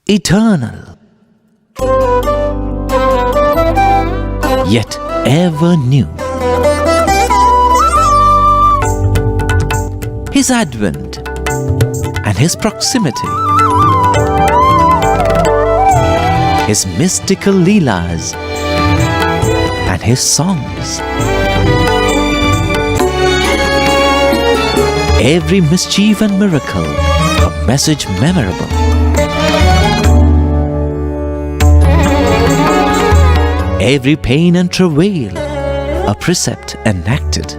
eternal, yet ever new. His advent and His proximity, His mystical leelas and His songs. Every mischief and miracle, a message memorable. Every pain and travail, a precept enacted.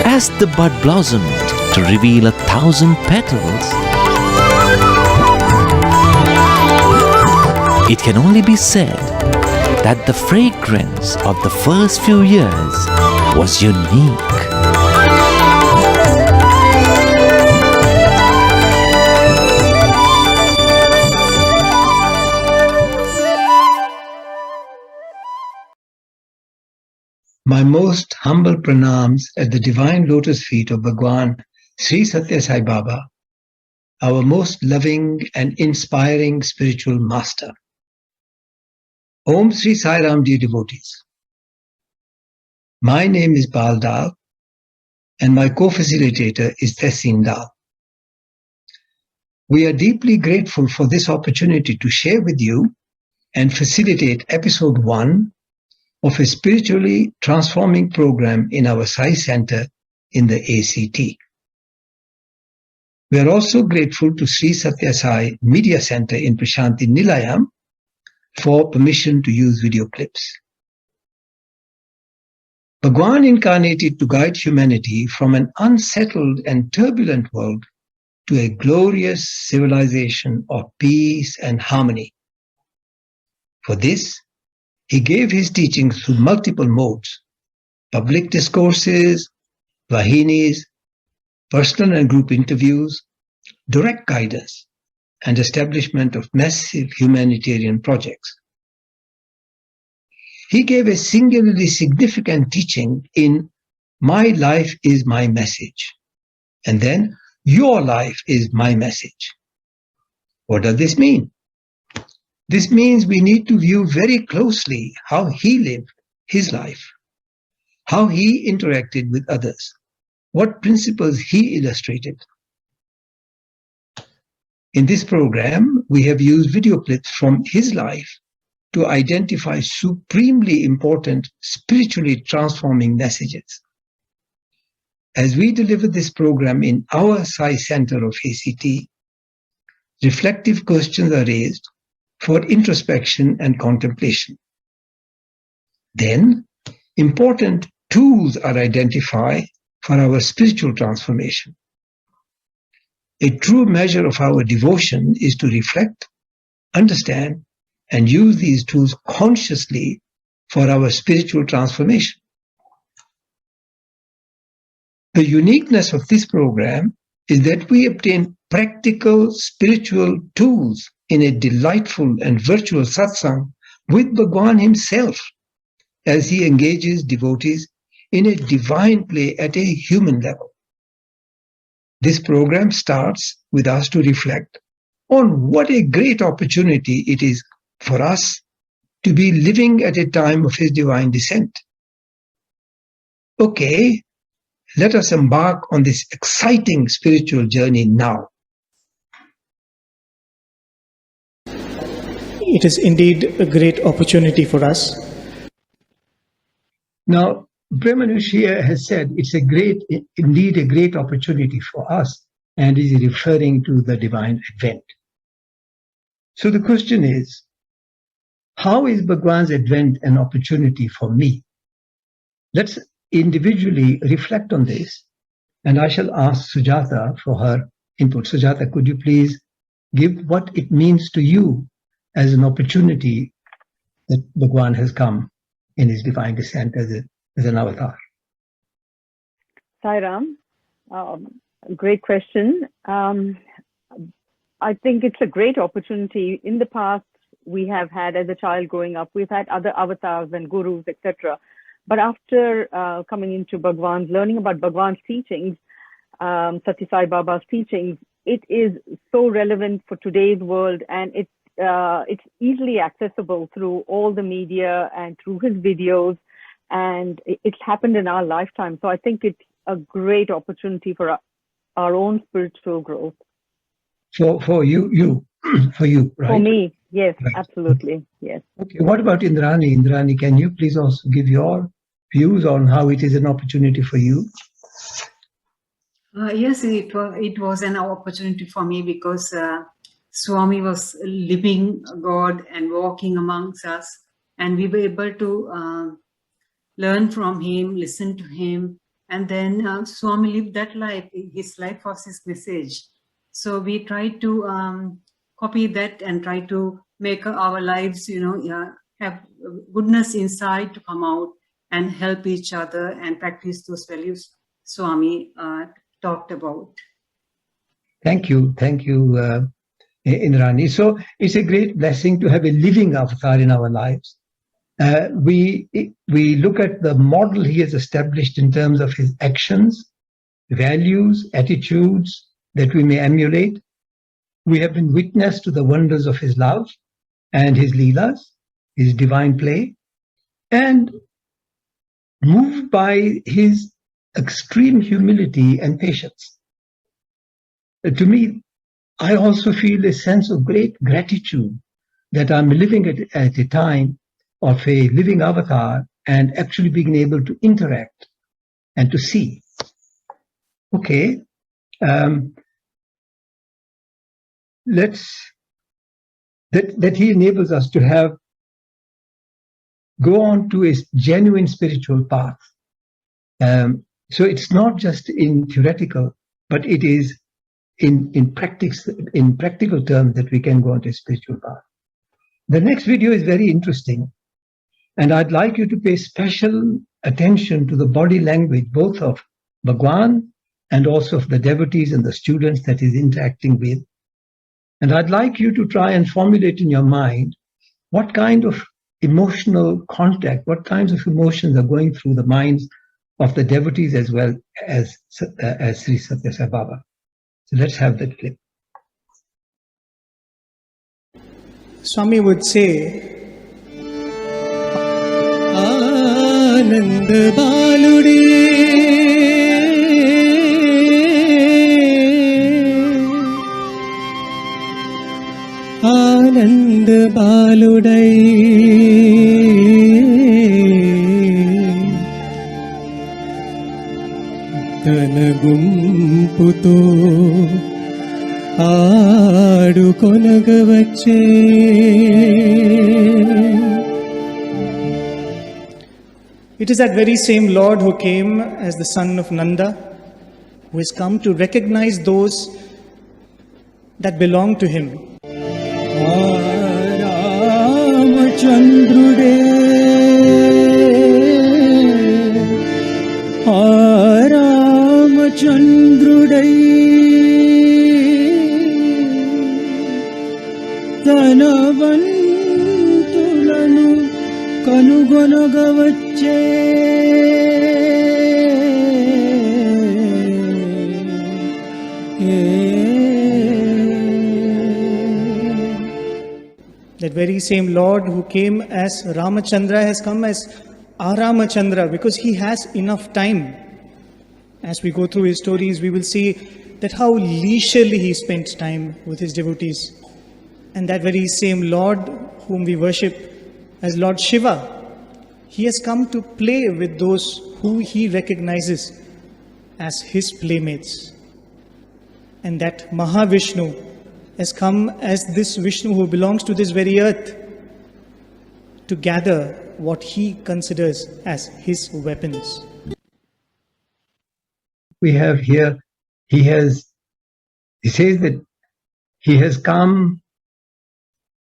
As the bud blossomed to reveal 1,000 petals, it can only be said that the fragrance of the first few years was unique. My most humble pranams at the divine lotus feet of Bhagwan Sri Sathya Sai Baba, our most loving and inspiring spiritual master. Om Sri Sai Ram, dear devotees. My name is Bal Dal and my co-facilitator is Tehseen Dal. We are deeply grateful for this opportunity to share with you and facilitate episode 1 of a spiritually transforming program in our Sai Centre in the ACT. We are also grateful to Sri Sathya Sai Media Centre in Prashanti Nilayam for permission to use video clips. Bhagwan incarnated to guide humanity from an unsettled and turbulent world to a glorious civilization of peace and harmony. For this, He gave His teachings through multiple modes: public discourses, vahinis, personal and group interviews, direct guidance, and establishment of massive humanitarian projects. He gave a singularly significant teaching in "My life is my message," and then "Your life is my message." What does this mean? This means we need to view very closely how He lived His life, how He interacted with others, what principles He illustrated. In this program, we have used video clips from His life to identify supremely important spiritually transforming messages. As we deliver this program in our Sai Centre of ACT, reflective questions are raised for introspection and contemplation. Then, important tools are identified for our spiritual transformation. A true measure of our devotion is to reflect, understand, and use these tools consciously for our spiritual transformation. The uniqueness of this program is that we obtain practical spiritual tools in a delightful and virtual satsang with Bhagwan Himself as He engages devotees in a divine play at a human level. This program starts with us to reflect on what a great opportunity it is for us to be living at a time of His divine descent. Okay, let us embark on this exciting spiritual journey now. It is indeed a great opportunity for us. Now, Brahmanush here has said it's indeed a great opportunity for us, and is referring to the divine advent. So the question is, how is Bhagwan's advent an opportunity for me? Let's individually reflect on this, and I shall ask Sujata for her input. Sujata, could you please give what it means to you as an opportunity that Bhagwan has come in His divine descent as an avatar? Sai Ram, great question. I think it's a great opportunity. In the past, we have had, as a child growing up, we've had other avatars and gurus, etc. But after coming into Bhagwan's, learning about Bhagwan's teachings, Sathya Sai Baba's teachings, it is so relevant for today's world, and it's easily accessible through all the media and through his videos, and it's happened in our lifetime. So I think it's a great opportunity for our own spiritual growth. For you, for you, right? For me, yes, Right. absolutely, yes. Okay, what about Indrani? Indrani, can you please also give your views on how it is an opportunity for you? Yes, it was an opportunity for me because Swami was living God and walking amongst us, and we were able to learn from him, listen to him, and then Swami lived that life. His life was his message. So we tried to copy that and try to make our lives, have goodness inside to come out and help each other and practice those values Swami talked about. Thank you, Indrani. So it's a great blessing to have a living avatar in our lives. We look at the model he has established in terms of his actions, values, attitudes that we may emulate. We have been witness to the wonders of his love and his leelas, his divine play, and moved by his extreme humility and patience. To me, I also feel a sense of great gratitude that I'm living at a time of a living avatar and actually being able to interact and to see. Okay, that he enables us to go on to a genuine spiritual path. So it's not just in theoretical, but it is in practical terms that we can go on to a spiritual path. The next video is very interesting, and I'd like you to pay special attention to the body language, both of Bhagwan and also of the devotees and the students that he's interacting with. And I'd like you to try and formulate in your mind what kind of emotional contact, what kinds of emotions are going through the minds of the devotees as well as Sri Sathya Sai Baba. So let's have that clip. Swami would say, Anand Balude, Anand Baludai, Tanagumputo Aadukonagavache. It is that very same Lord who came as the son of Nanda, who has come to recognize those that belong to him. Ramachandrude, Ramachandrudai, Dhanavantulanu kanugonagavache. That very same Lord who came as Ramachandra has come as Aramachandra because he has enough time. As we go through his stories, we will see that how leisurely he spent time with his devotees. And that very same Lord whom we worship as Lord Shiva, he has come to play with those who he recognizes as his playmates. And that Mahavishnu has come as this Vishnu who belongs to this very earth to gather what he considers as his weapons. We have here, he says that he has come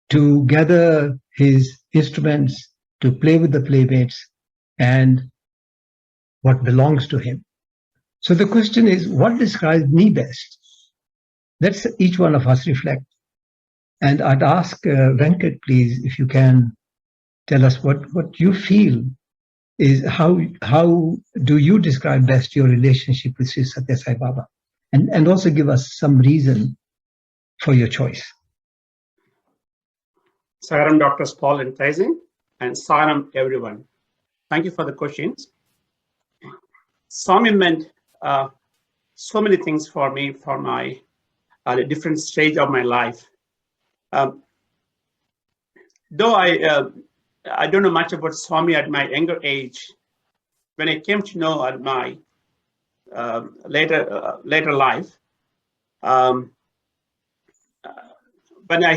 to gather his instruments, to play with the playmates and what belongs to him. So the question is, what describes me best? Let's each one of us reflect. And I'd ask Venkat, please, if you can tell us what you feel is how do you describe best your relationship with Sri Sathya Sai Baba, and also give us some reason for your choice. Saram, Dr. Paul and Tyson, and Saram, everyone. Thank you for the questions. Swami meant so many things for me, for my different stage of my life. Though I don't know much about Swami at my younger age, when I came to know at my later life, when I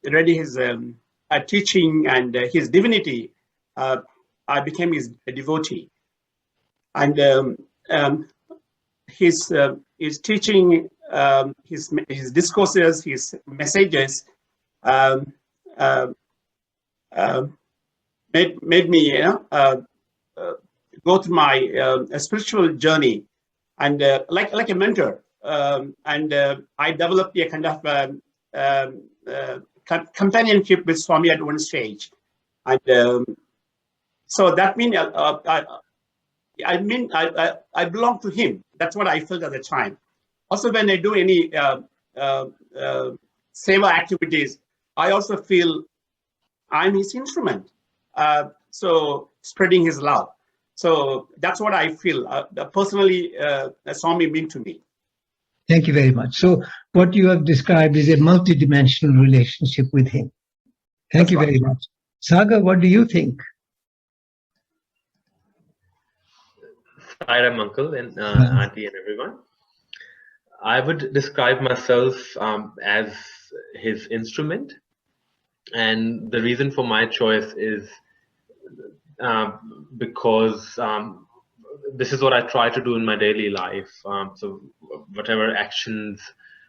read his teaching and his divinity, I became his devotee. And his teaching, his discourses, his messages made me go through my spiritual journey, and like a mentor. And I developed a kind of companionship with Swami at one stage, and so that means I belong to him. That's what I felt at the time. Also, when I do any seva activities, I also feel I'm his instrument. So spreading his love. So that's what I feel. Personally, Swami meant to me. Thank you very much. So what you have described is a multidimensional relationship with him. Thank you very much. Saga, what do you think? Hi, uncle and auntie and everyone. I would describe myself as his instrument, and the reason for my choice is because this is what I try to do in my daily life. So whatever actions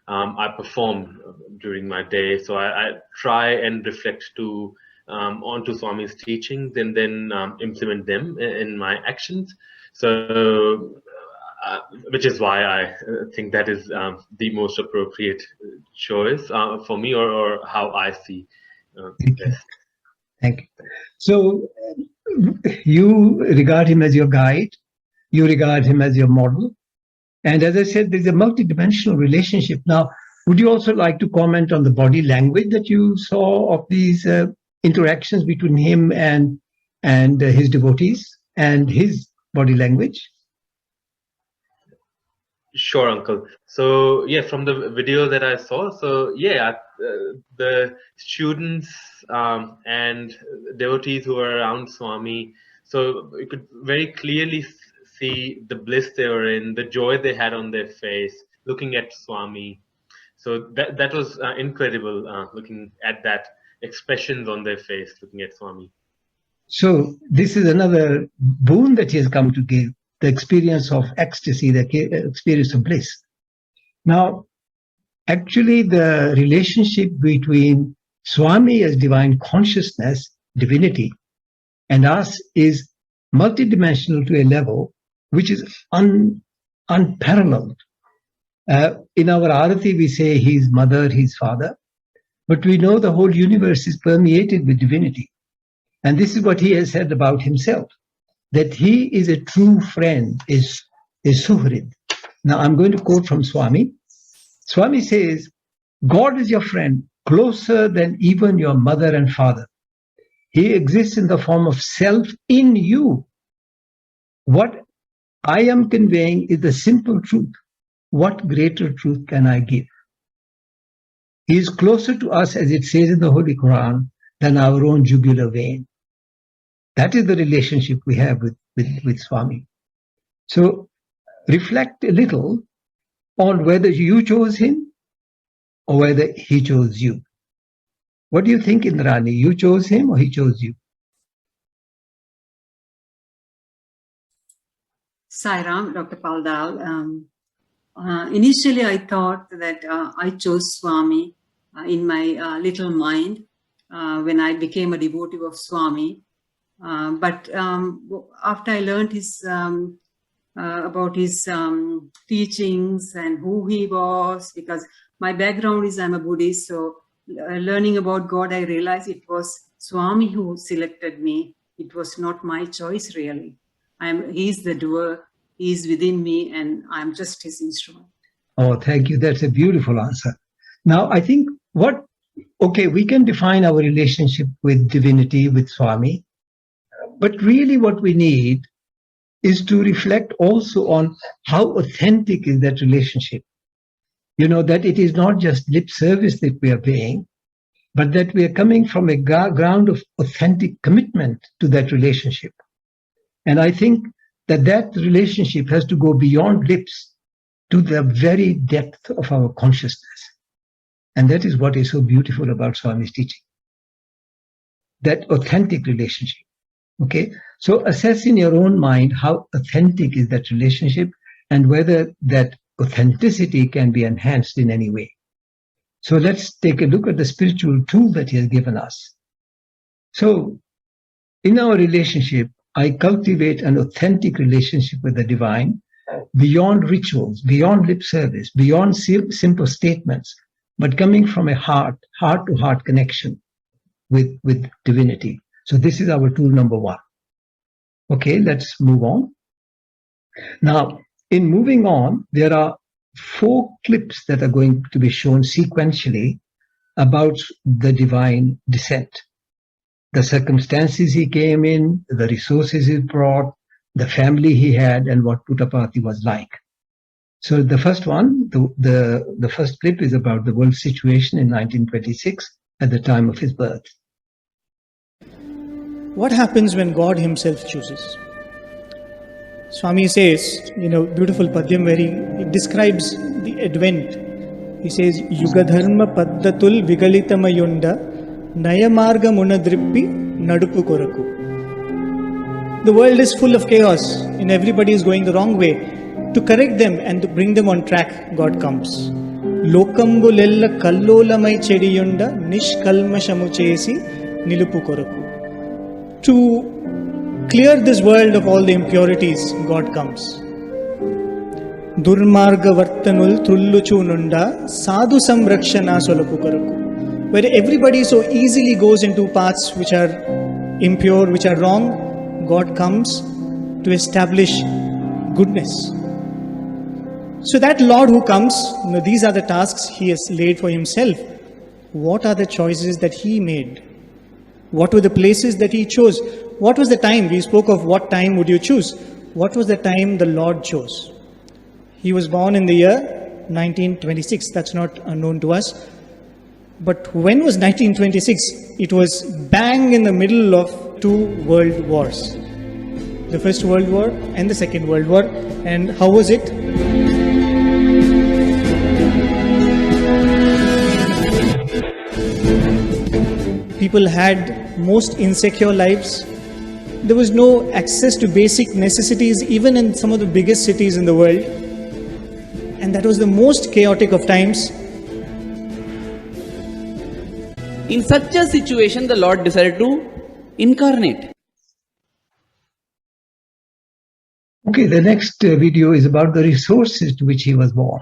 I perform during my day, so I try and reflect onto Swami's teachings and then implement them in my actions. So, which is why I think that is the most appropriate choice for me, or how I see best. Thank you. So, you regard him as your guide, you regard him as your model, and as I said, there's a multidimensional relationship. Now, would you also like to comment on the body language that you saw of these interactions between him and his devotees, and his body language? Sure, uncle. So yeah, from the video that I saw, so yeah, the students and devotees who were around Swami, so you could very clearly see the bliss they were in, the joy they had on their face, looking at Swami. So that was incredible, looking at that expressions on their face, looking at Swami. So this is another boon that he has come to give, the experience of ecstasy, the experience of bliss. Now, actually, the relationship between Swami as divine consciousness, divinity, and us is multidimensional to a level which is unparalleled. In our Arati, we say he's mother, he's father, but we know the whole universe is permeated with divinity. And this is what he has said about himself, that he is a true friend, is Suhrid. Now I'm going to quote from Swami. Swami says, God is your friend, closer than even your mother and father. He exists in the form of self in you. What I am conveying is the simple truth. What greater truth can I give? He is closer to us, as it says in the Holy Quran, than our own jugular vein. That is the relationship we have with Swami. So reflect a little on whether you chose him or whether he chose you. What do you think, Indrani? You chose him or he chose you? Sai Ram, Dr. Paldal. Initially, I thought that I chose Swami in my little mind when I became a devotee of Swami. But after I learned his about his teachings and who he was, because my background is I'm a Buddhist, so learning about God, I realized it was Swami who selected me It was not my choice, really. He's the doer, he's within me, and I'm just his instrument. Oh, thank you. That's a beautiful answer. Now, I think we can define our relationship with divinity, with Swami, but really what we need is to reflect also on how authentic is that relationship. That it is not just lip service that we are paying, but that we are coming from a ground of authentic commitment to that relationship. And I think that relationship has to go beyond lips to the very depth of our consciousness. And that is what is so beautiful about Swami's teaching. That authentic relationship. Okay? So assess in your own mind how authentic is that relationship and whether that authenticity can be enhanced in any way. So let's take a look at the spiritual tool that he has given us. So in our relationship, I cultivate an authentic relationship with the divine beyond rituals, beyond lip service, beyond simple statements, but coming from a heart-to-heart connection with divinity. So this is our tool number one. Okay, let's move on. Now, in moving on, there are 4 clips that are going to be shown sequentially about the divine descent. The circumstances he came in, the resources he brought, the family he had, and what Puttaparthi was like. So the first one, the first clip is about the world situation in 1926 at the time of his birth. What happens when God himself chooses? Swami says, beautiful padyam where he describes the advent. He says, Yugadharma paddatul vigalitamayunda nayamarga munadrippi nadupu koraku. The world is full of chaos and everybody is going the wrong way. To correct them and to bring them on track, God comes. Lokambulella kallolamai chediyunda nishkalmashamu chesi nilupu koraku. To clear this world of all the impurities, God comes. Durmarga vartanul trulluchununda sadhu samrakshana solapu koraku. Where everybody so easily goes into paths which are impure, which are wrong, God comes to establish goodness. So that Lord who comes, these are the tasks he has laid for himself. What are the choices that he made? What were the places that he chose? What was the time? We spoke of what time would you choose. What was the time the Lord chose? He was born in the year 1926. That's not unknown to us. But when was 1926? It was bang in the middle of 2 world wars. The First World War and the Second World War. And how was it? People had most insecure lives. There was no access to basic necessities even in some of the biggest cities in the world. And that was the most chaotic of times. In such a situation, the Lord decided to incarnate. Okay, the next video is about the resources to which he was born.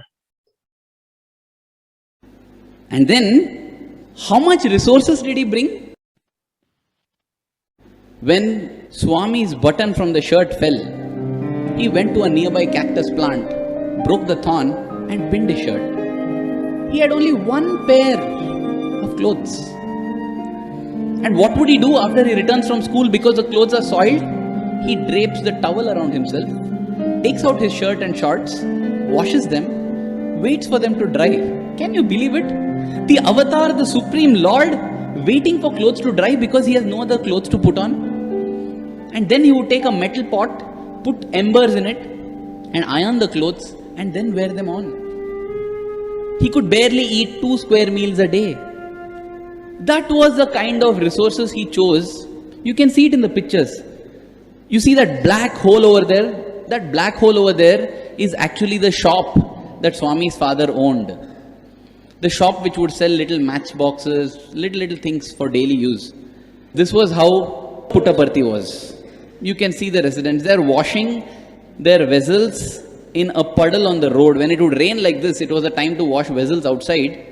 And then, how much resources did he bring? When Swami's button from the shirt fell, he went to a nearby cactus plant, broke the thorn and pinned his shirt. He had only 1 pair of clothes. And what would he do after he returns from school because the clothes are soiled? He drapes the towel around himself, takes out his shirt and shorts, washes them, waits for them to dry. Can you believe it? The avatar, the Supreme Lord, waiting for clothes to dry because he has no other clothes to put on. And then he would take a metal pot, put embers in it, and iron the clothes, and then wear them on. He could barely eat 2 square meals a day. That was the kind of resources he chose. You can see it in the pictures. You see that black hole over there? That black hole over there is actually the shop that Swami's father owned. The shop which would sell little matchboxes, little things for daily use. This was how Puttaparthi was. You can see the residents. They are washing their vessels in a puddle on the road. When it would rain like this, it was a time to wash vessels outside.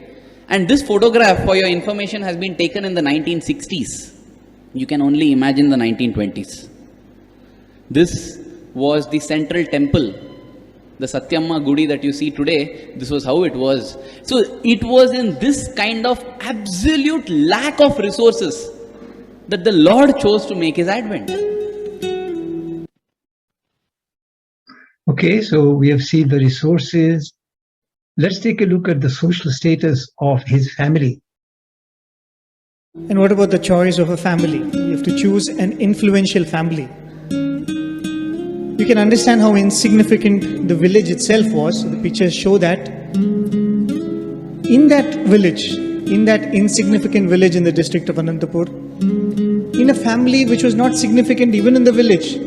And this photograph, for your information, has been taken in the 1960s. You can only imagine the 1920s. This was the central temple. The Satyamma Gudi that you see today, this was how it was. So it was in this kind of absolute lack of resources that the Lord chose to make his advent. Okay, so we have seen the resources. Let's take a look at the social status of his family. And what about the choice of a family? You have to choose an influential family. You can understand how insignificant the village itself was. The pictures show that. In that village, in that insignificant village in the district of Anantapur, in a family which was not significant even in the village,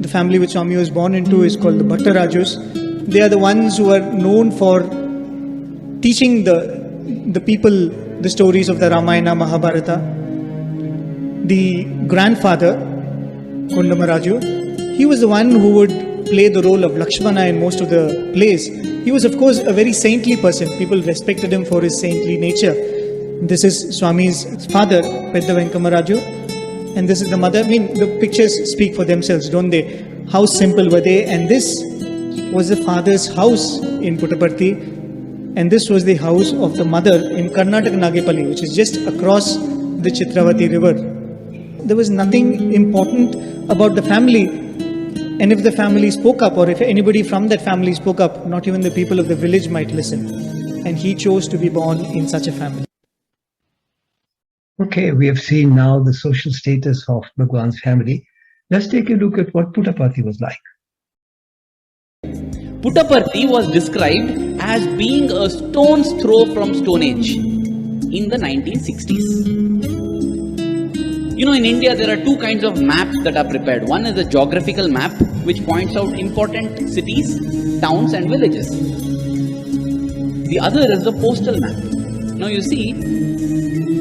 the family which Swami was born into is called the Bhattarajus. They are the ones who are known for teaching the people the stories of the Ramayana, Mahabharata. The grandfather, Kondamaraju, he was the one who would play the role of Lakshmana in most of the plays. He was, of course, a very saintly person. People respected him for his saintly nature. This is Swami's father, Pedda Venkamaraju, and this is the mother. I mean, the pictures speak for themselves, don't they? How simple were they? And this was the father's house in Puttaparthi, and this was the house of the mother in Karnataka Nagepalli, which is just across the Chitravati river. There was nothing important about the family, and if the family spoke up, or if anybody from that family spoke up, not even the people of the village might listen. And he chose to be born in such a family. Okay, we have seen now the social status of Bhagwan's family. Let's take a look at what Puttaparthi was like. Puttaparthi was described as being a stone's throw from Stone Age in the 1960s. You know, in India there are two kinds of maps that are prepared. One is a geographical map which points out important cities, towns and villages. The other is the postal map. Now you see,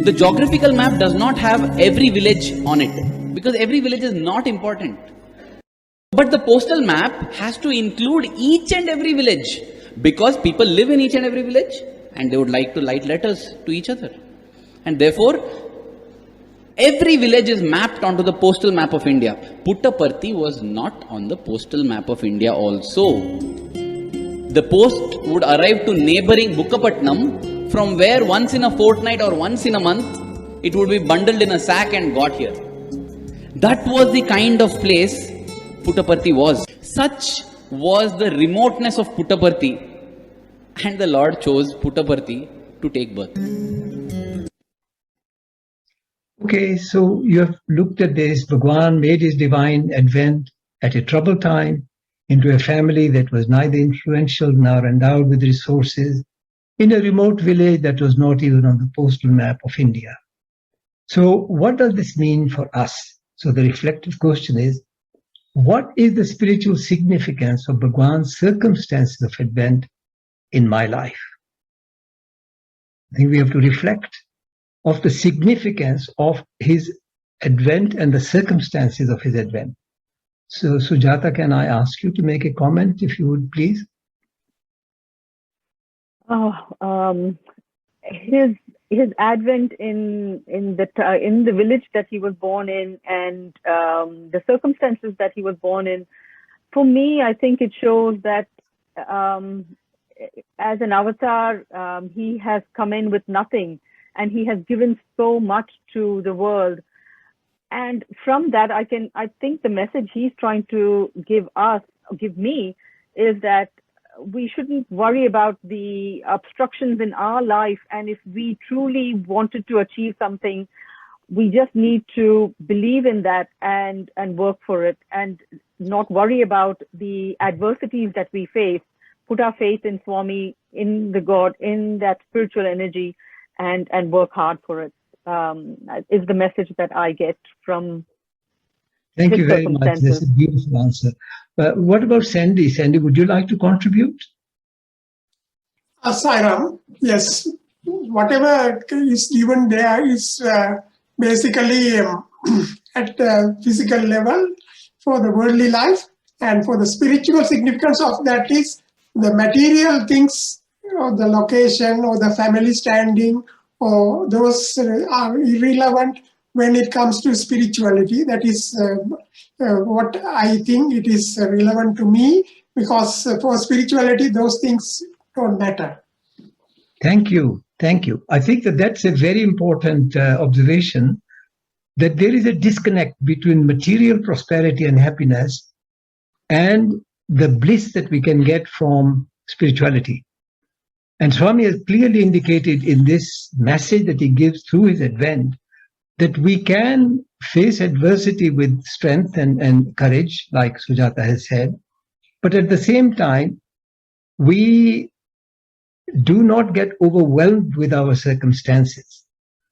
the geographical map does not have every village on it because every village is not important. But the postal map has to include each and every village because people live in each and every village and they would like to write letters to each other. And therefore, every village is mapped onto the postal map of India. Puttaparthi was not on the postal map of India also. The post would arrive to neighboring Bukkapatnam, from where once in a fortnight or once in a month, it would be bundled in a sack and got here. That was the kind of place Puttaparthi was. Such was the remoteness of Puttaparthi, and the Lord chose Puttaparthi to take birth. Okay, so you have looked at this. Bhagwan made his divine advent at a troubled time into a family that was neither influential nor endowed with resources, in a remote village that was not even on the postal map of India. So what does this mean for us? So the reflective question is, what is the spiritual significance of Bhagwan's circumstances of advent in my life? I think we have to reflect of the significance of his advent and the circumstances of his advent. So Sujata, can I ask you to make a comment, if you would, please? His advent in the village that he was born in, and the circumstances that he was born in, for me, I think it shows that as an avatar, he has come in with nothing, and he has given so much to the world. And from that, I think the message he's trying to give me, is that we shouldn't worry about the obstructions in our life. And if we truly wanted to achieve something, we just need to believe in that and work for it, and not worry about the adversities that we face. Put our faith in Swami, in the God, in that spiritual energy, and work hard for it. Is the message that I get from. Thank you very much. That's a beautiful answer. What about Sandy? Sandy, would you like to contribute? Sairam, yes. Whatever is given there is basically at the physical level for the worldly life, and for the spiritual significance of that is the material things, or the location or the family standing, or those are irrelevant. when it comes to spirituality. That is what I think it is relevant to me, because for spirituality, those things don't matter. Thank you. Thank you. I think that that's a very important observation, that there is a disconnect between material prosperity and happiness and the bliss that we can get from spirituality. And Swami has clearly indicated in this message that he gives through his advent that we can face adversity with strength and courage, like Sujata has said, but at the same time, we do not get overwhelmed with our circumstances.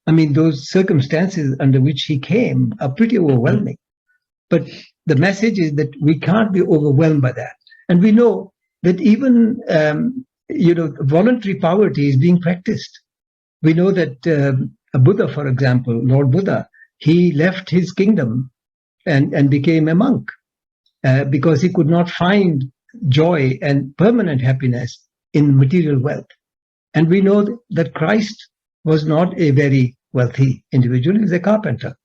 I mean, those circumstances under which he came are pretty overwhelming. But the message is that we can't be overwhelmed by that. And we know that even, voluntary poverty is being practiced. We know that a Buddha, for example, Lord Buddha, he left his kingdom and became a monk because he could not find joy and permanent happiness in material wealth. And we know that Christ was not a very wealthy individual. He was a carpenter.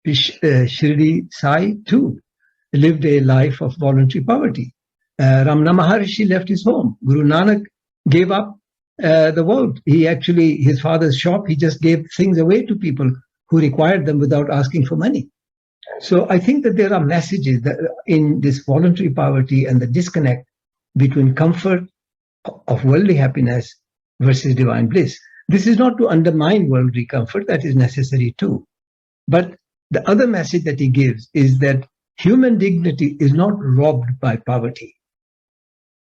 Shirdi Sai too lived a life of voluntary poverty. Ramana Maharshi left his home. Guru Nanak gave up the world. His father's shop, he just gave things away to people who required them without asking for money. So I think that there are messages that in this voluntary poverty and the disconnect between comfort of worldly happiness versus divine bliss. This is not to undermine worldly comfort, that is necessary too. But the other message that he gives is that human dignity is not robbed by poverty.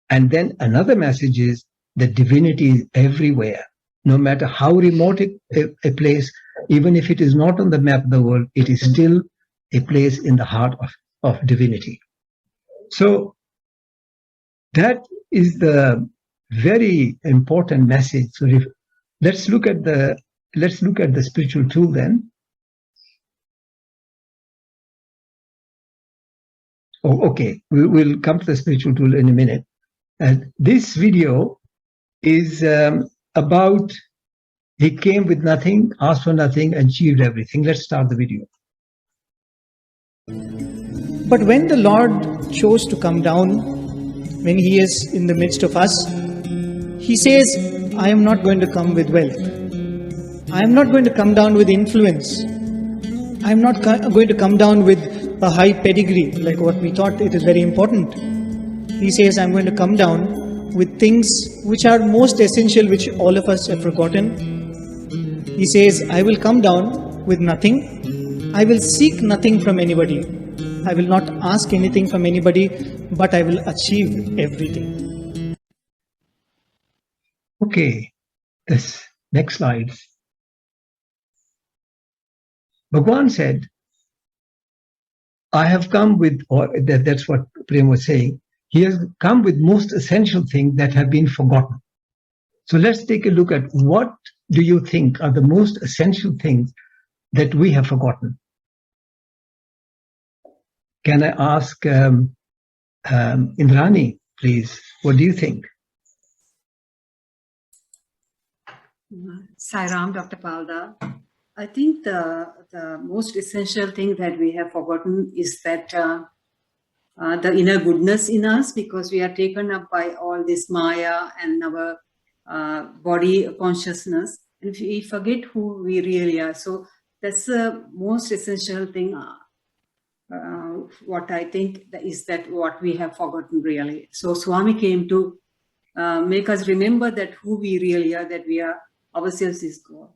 And then another message is that divinity is everywhere. No matter how remote a place, even if it is not on the map of the world, it is still a place in the heart of divinity. So that is the very important message. So let's look at the spiritual tool then. Oh, okay, we'll come to the spiritual tool in a minute. This video is about he came with nothing, asked for nothing, achieved everything. Let's start the video. But when the Lord chose to come down, when he is in the midst of us, he says, I am not going to come with wealth. I am not going to come down with influence. I am not going to come down with a high pedigree, like what we thought it is very important. He says, I'm going to come down with things which are most essential, which all of us have forgotten. He says, I will come down with nothing. I will seek nothing from anybody. I will not ask anything from anybody, but I will achieve everything. Okay, this next slide. Bhagwan said, I have come with, or that's what Prem was saying, he has come with most essential things that have been forgotten. So let's take a look at what do you think are the most essential things that we have forgotten. Can I ask Indrani, please, what do you think? Sai Ram, Dr. Palda. I think the most essential thing that we have forgotten is that the inner goodness in us, because we are taken up by all this Maya and our body consciousness, and we forget who we really are. So that's the most essential thing. What I think is that what we have forgotten really. So Swami came to make us remember that who we really are, that we are ourselves is God.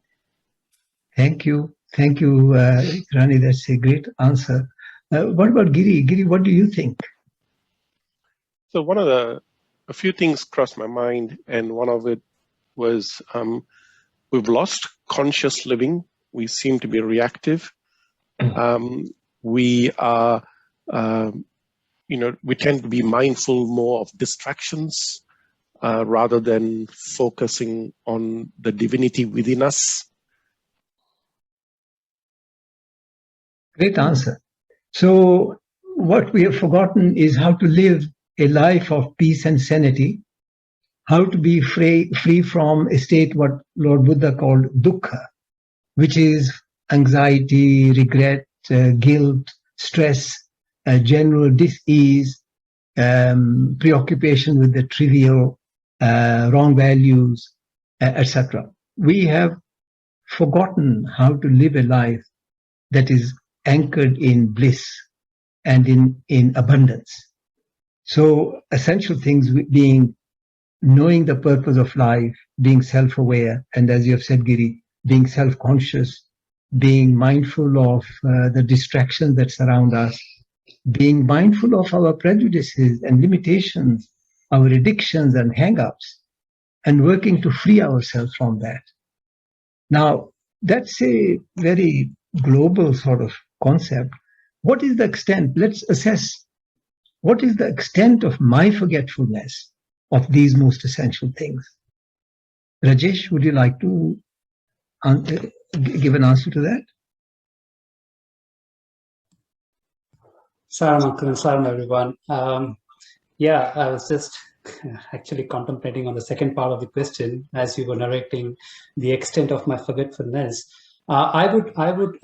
Thank you. Thank you, Rani. That's a great answer. What about Giri? Giri, what do you think? So a few things crossed my mind, and one of it was we've lost conscious living. We seem to be reactive. We are, we tend to be mindful more of distractions rather than focusing on the divinity within us. Great answer. So what we have forgotten is how to live a life of peace and sanity, how to be free from a state what Lord Buddha called dukkha, which is anxiety, regret, guilt, stress, general dis-ease, preoccupation with the trivial, wrong values, etc. We have forgotten how to live a life that is anchored in bliss and in abundance. So essential things being knowing the purpose of life, being self-aware, and as you have said, Giri, being self-conscious, being mindful of the distractions that surround us, being mindful of our prejudices and limitations, our addictions and hang-ups, and working to free ourselves from that. Now, that's a very global sort of concept. What is the extent? Let's assess what is the extent of my forgetfulness of these most essential things. Rajesh, would you like to give an answer to that? Salam, Uncle, and salam, everyone. Yeah, I was just actually contemplating on the second part of the question as you were narrating the extent of my forgetfulness. I would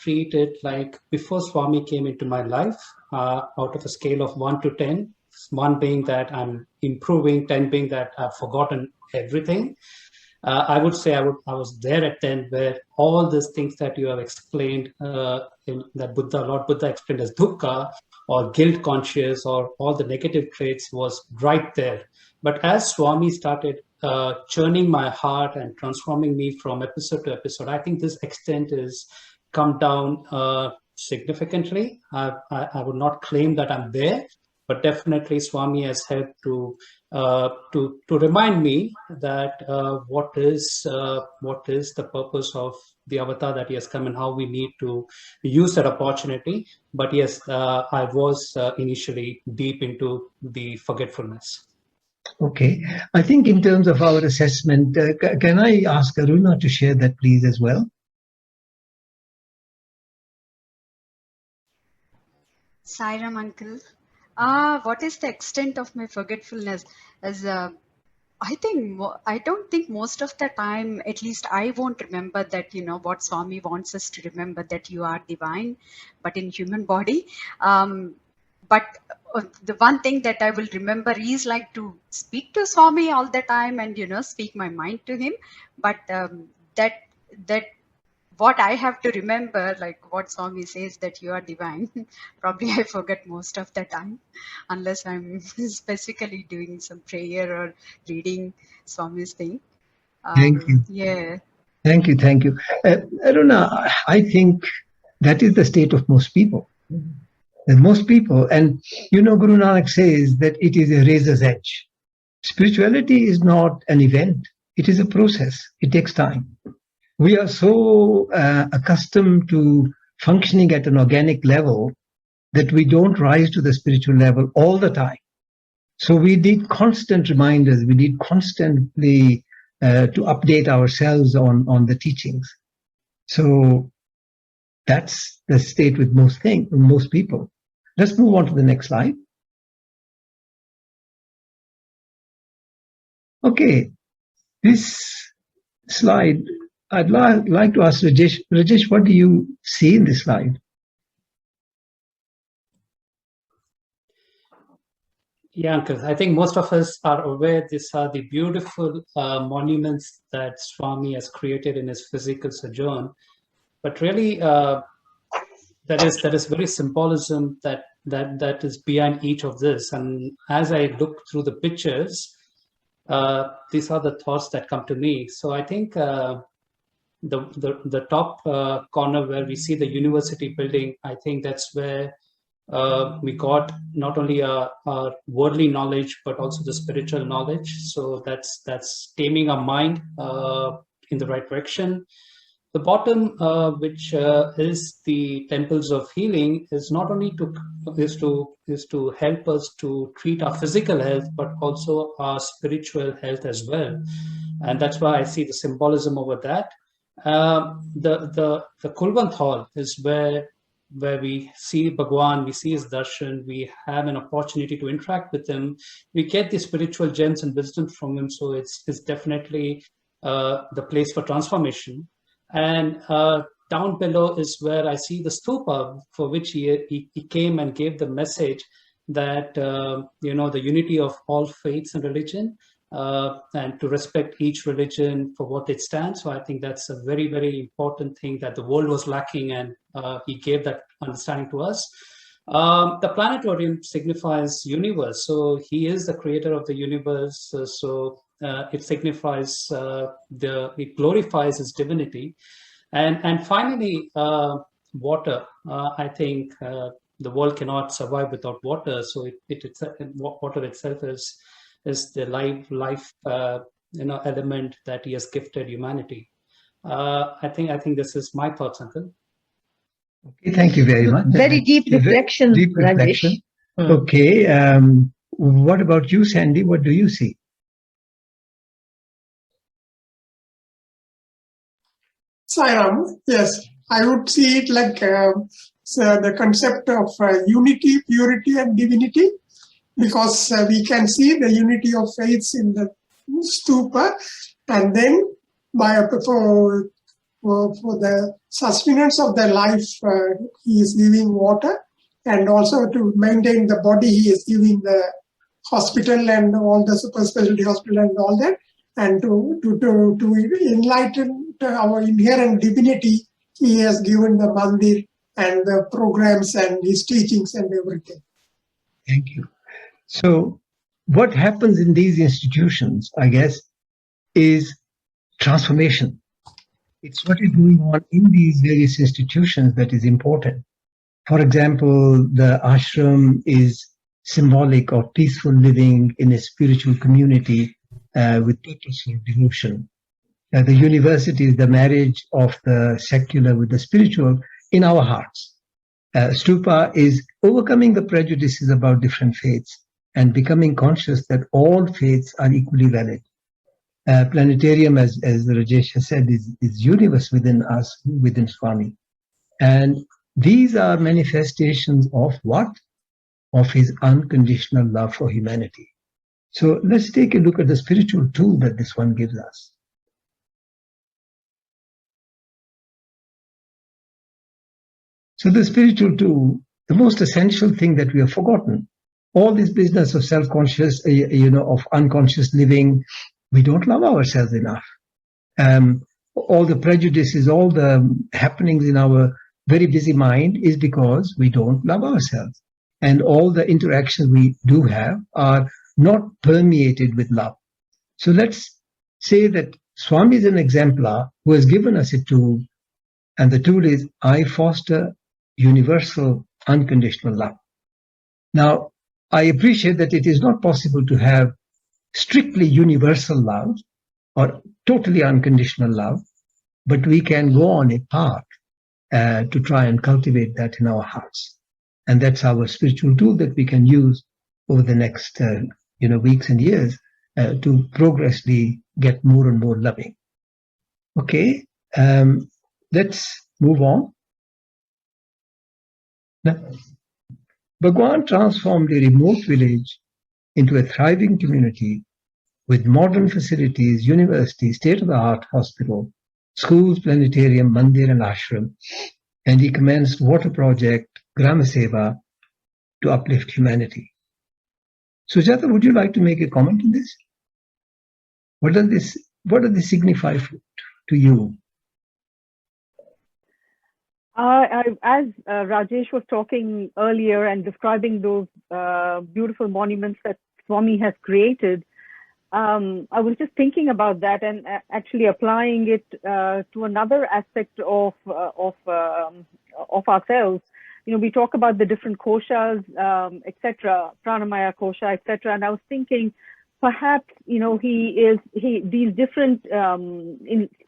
treat it like before Swami came into my life, out of a scale of 1 to 10, 1 being that I'm improving, 10 being that I've forgotten everything. I would say I was there at 10, where all these things that you have explained, that Lord Buddha explained as dukkha or guilt conscious or all the negative traits was right there. But as Swami started churning my heart and transforming me from episode to episode, I think this extent is come down significantly. I would not claim that I'm there, but definitely Swami has helped to remind me that what is the purpose of the avatar that he has come and how we need to use that opportunity. But yes, I was initially deep into the forgetfulness. Okay, I think in terms of our assessment, can I ask Aruna to share that please as well? Sairam, uncle. What is the extent of my forgetfulness? As I don't think most of the time, at least I won't remember that, what Swami wants us to remember, that you are divine, but in human body. But the one thing that I will remember is like to speak to Swami all the time and, speak my mind to him. But that what I have to remember, like what Swami says that you are divine, probably I forget most of the time, unless I'm specifically doing some prayer or reading Swami's thing. Thank you. Yeah. Thank you. Aruna, I think that is the state of most people. And most people, and Guru Nanak says that it is a razor's edge. Spirituality is not an event. It is a process. It takes time. We are so accustomed to functioning at an organic level that we don't rise to the spiritual level all the time. So we need constant reminders. We need constantly to update ourselves on the teachings. So that's the state with most people. Let's move on to the next slide. Okay, this slide, I'd like to ask Rajesh. Rajesh, what do you see in this slide? Yeah, Uncle, I think most of us are aware these are the beautiful monuments that Swami has created in his physical sojourn. But really, that is very symbolism that is behind each of this. And as I look through the pictures, these are the thoughts that come to me. So I think the top corner where we see the university building, I think that's where we got not only our worldly knowledge but also the spiritual knowledge. So that's taming our mind in the right direction. The bottom, which is the temples of healing, is not only to help us to treat our physical health but also our spiritual health as well. And that's why I see the symbolism over that. The Kulwant Hall is where we see Bhagwan, we see his darshan, we have an opportunity to interact with him, we get the spiritual gems and wisdom from him. So it's definitely the place for transformation. And down below is where I see the stupa for which he came and gave the message that, the unity of all faiths and religion, and to respect each religion for what it stands. So I think that's a very, very important thing that the world was lacking, and he gave that understanding to us. The planetarium signifies universe. So he is the creator of the universe. It signifies, it glorifies his divinity. And finally, water. I think the world cannot survive without water. So water itself is the life element that he has gifted humanity. I think this is my thoughts, Uncle. Okay, thank you very much. Very deep reflection, Deep reflection. Rajesh. Okay. What about you, Sandy? What do you see? Sairam, yes, I would see it like the concept of unity, purity, and divinity, because we can see the unity of faiths in the stupa, and then for the sustenance of their life, he is giving water, and also to maintain the body, he is giving the hospital and all the super specialty hospital and all that, and to enlighten our inherent divinity, he has given the mandir and the programs and his teachings and everything. Thank you. So what happens in these institutions, I guess, is transformation. It's what is going on in these various institutions that is important. For example, the ashram is symbolic of peaceful living in a spiritual community with purposeful devotion. The university is the marriage of the secular with the spiritual in our hearts. Stupa is overcoming the prejudices about different faiths and becoming conscious that all faiths are equally valid. Planetarium, as Rajesh has said, is universe within us, within Swami. And these are manifestations of what? Of his unconditional love for humanity. So let's take a look at the spiritual tool that this one gives us. So the spiritual tool, the most essential thing that we have forgotten, all this business of self-conscious, of unconscious living, we don't love ourselves enough. All the prejudices, all the happenings in our very busy mind is because we don't love ourselves. And all the interactions we do have are not permeated with love. So let's say that Swami is an exemplar who has given us a tool, and the tool is, I foster universal unconditional love. Now, I appreciate that it is not possible to have strictly universal love or totally unconditional love, but we can go on a path to try and cultivate that in our hearts. And that's our spiritual tool that we can use over the next weeks and years to progressively get more and more loving. Okay, let's move on. Now, Bhagwan transformed a remote village into a thriving community with modern facilities, university, state-of-the-art hospital, schools, planetarium, mandir and ashram. And he commenced water project, Grama Seva, to uplift humanity. Sujata, would you like to make a comment on this? What does this signify to you? As Rajesh was talking earlier and describing those beautiful monuments that Swami has created, I was just thinking about that and actually applying it to another aspect of ourselves. We talk about the different koshas, etc., pranamaya kosha, etc. And I was thinking, perhaps these different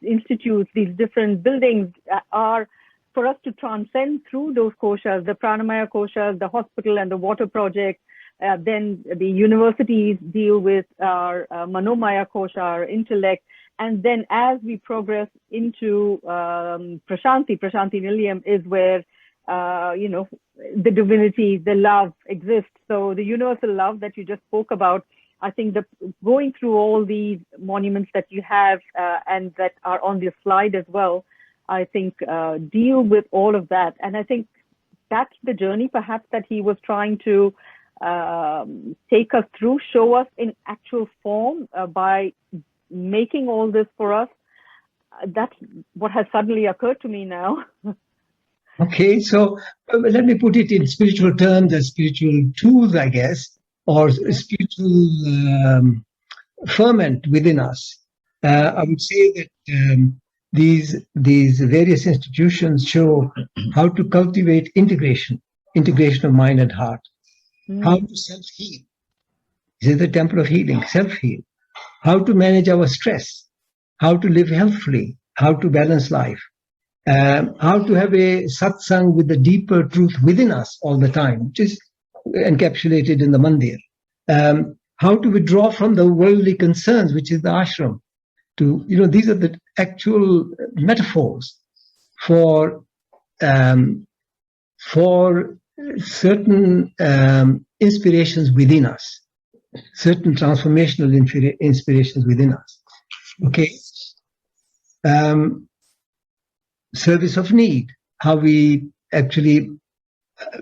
institutes, these different buildings are for us to transcend through those koshas, the pranamaya koshas, the hospital and the water project. Then the universities deal with our manomaya kosha, our intellect. And then as we progress into Prashanti Nilayam is where, the divinity, the love exists. So the universal love that you just spoke about, I think going through all these monuments that you have and that are on this slide as well, I think, deal with all of that. And I think that's the journey perhaps that he was trying to take us through, show us in actual form by making all this for us. That's what has suddenly occurred to me now. Okay, so let me put it in spiritual terms as spiritual tools, I guess, or spiritual ferment within us. I would say that these various institutions show how to cultivate integration of mind and heart, how to self-heal. This is the temple of healing, self-heal. How to manage our stress, how to live healthfully, how to balance life. How to have a satsang with the deeper truth within us all the time, which is encapsulated in the mandir. How to withdraw from the worldly concerns, which is the ashram. These are the actual metaphors for certain inspirations within us, certain transformational inspirations within us. Okay. Service of need, how we actually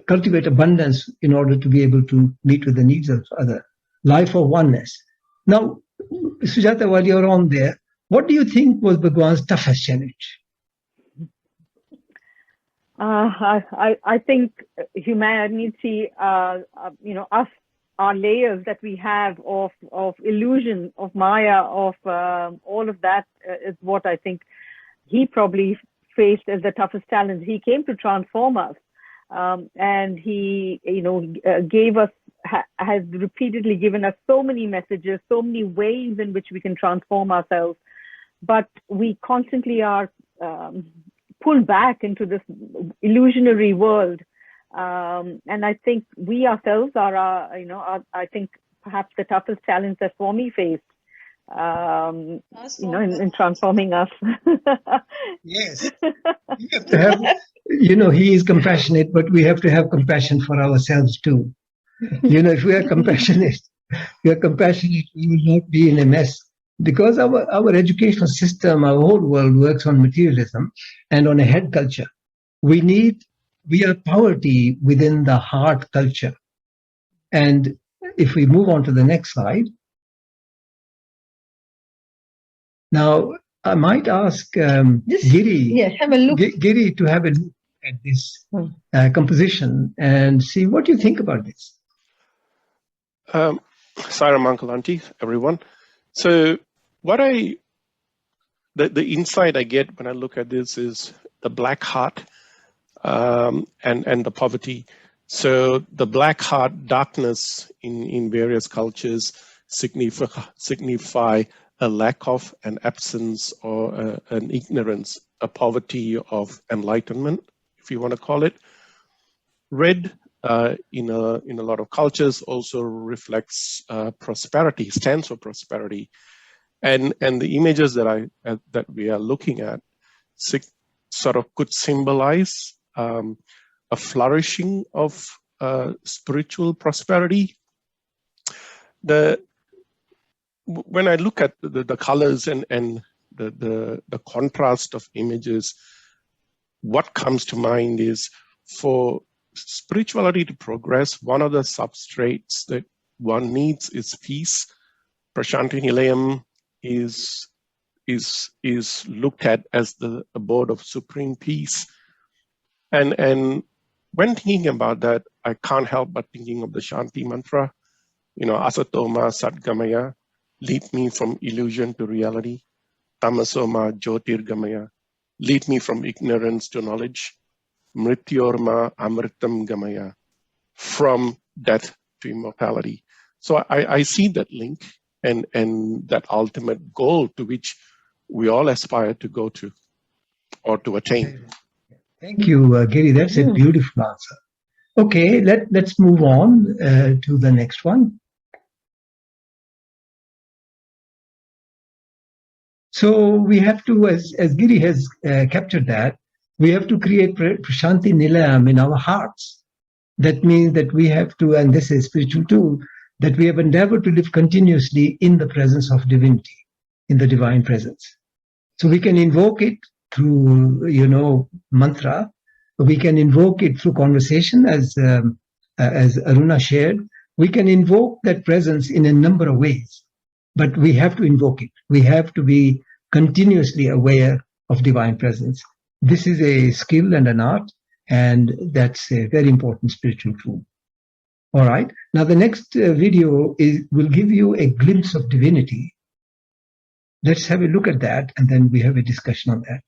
cultivate abundance in order to be able to meet with the needs of other. Life of oneness. Now, Sujata, while you're on there, what do you think was Bhagwan's toughest challenge? I think humanity, us, our layers that we have of illusion, of Maya, of all of that is what I think he probably faced as the toughest challenge. He came to transform us, and he, gave us, has repeatedly given us so many messages, so many ways in which we can transform ourselves. But we constantly are pulled back into this illusionary world. And I think we ourselves are, I think perhaps the toughest challenge that Swami faced. In transforming us. Yes. We have to have, he is compassionate, but we have to have compassion for ourselves too. If we are compassionate, we will not be in a mess. Because our educational system, our whole world works on materialism and on a head culture. We are poverty within the heart culture. And if we move on to the next slide. Now, I might ask Giri, have a look. Giri to have a look at this composition and see what you think about this. Sairam, Uncle, Auntie, everyone. So the insight I get when I look at this is the black heart and the poverty. So the black heart, darkness in various cultures signify a lack of, an absence, or an ignorance, a poverty of enlightenment, if you want to call it. Red in a lot of cultures also reflects prosperity, stands for prosperity, and the images that we are looking at sort of could symbolize a flourishing of spiritual prosperity. When I look at the colors and the contrast of images, what comes to mind is, for spirituality to progress, one of the substrates that one needs is peace. Prashanti Nilayam is looked at as the abode of supreme peace. And when thinking about that, I can't help but thinking of the Shanti mantra, Asatoma Satgamaya, lead me from illusion to reality. Tamasoma Jyotirgamaya, lead me from ignorance to knowledge. Mrityorma Amritam Gamaya, from death to immortality. So I see that link and that ultimate goal to which we all aspire to go to or to attain. Thank you, Giri. That's a beautiful answer. Okay, let's move on to the next one. So we have to, as Giri has captured that, we have to create Prashanti Nilayam in our hearts. That means that we have to, and this is spiritual too, that we have endeavored to live continuously in the presence of divinity, in the divine presence. So we can invoke it through, mantra. We can invoke it through conversation, as Aruna shared. We can invoke that presence in a number of ways, but we have to invoke it. We have to be continuously aware of divine presence. This is a skill and an art, and that's a very important spiritual tool. All right. Now the next video will give you a glimpse of divinity. Let's have a look at that, and then we have a discussion on that.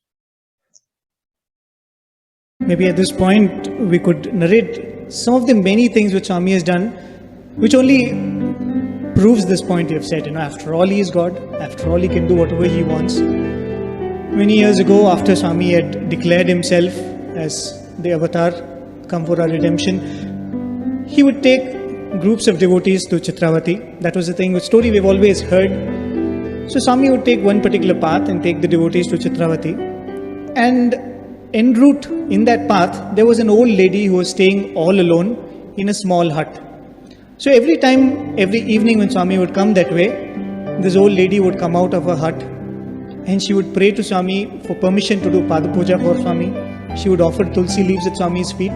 Maybe at this point we could narrate some of the many things which Swami has done, which only proves this point you have said. After all, he is God. After all, he can do whatever he wants. Many years ago, after Swami had declared himself as the avatar come for our redemption, he would take groups of devotees to Chitravati. That was the thing, the story we've always heard. So Swami would take one particular path and take the devotees to Chitravati. And en route in that path, there was an old lady who was staying all alone in a small hut. So every evening when Swami would come that way, this old lady would come out of her hut and she would pray to Swami for permission to do Pada Puja for Swami. She would offer tulsi leaves at Swami's feet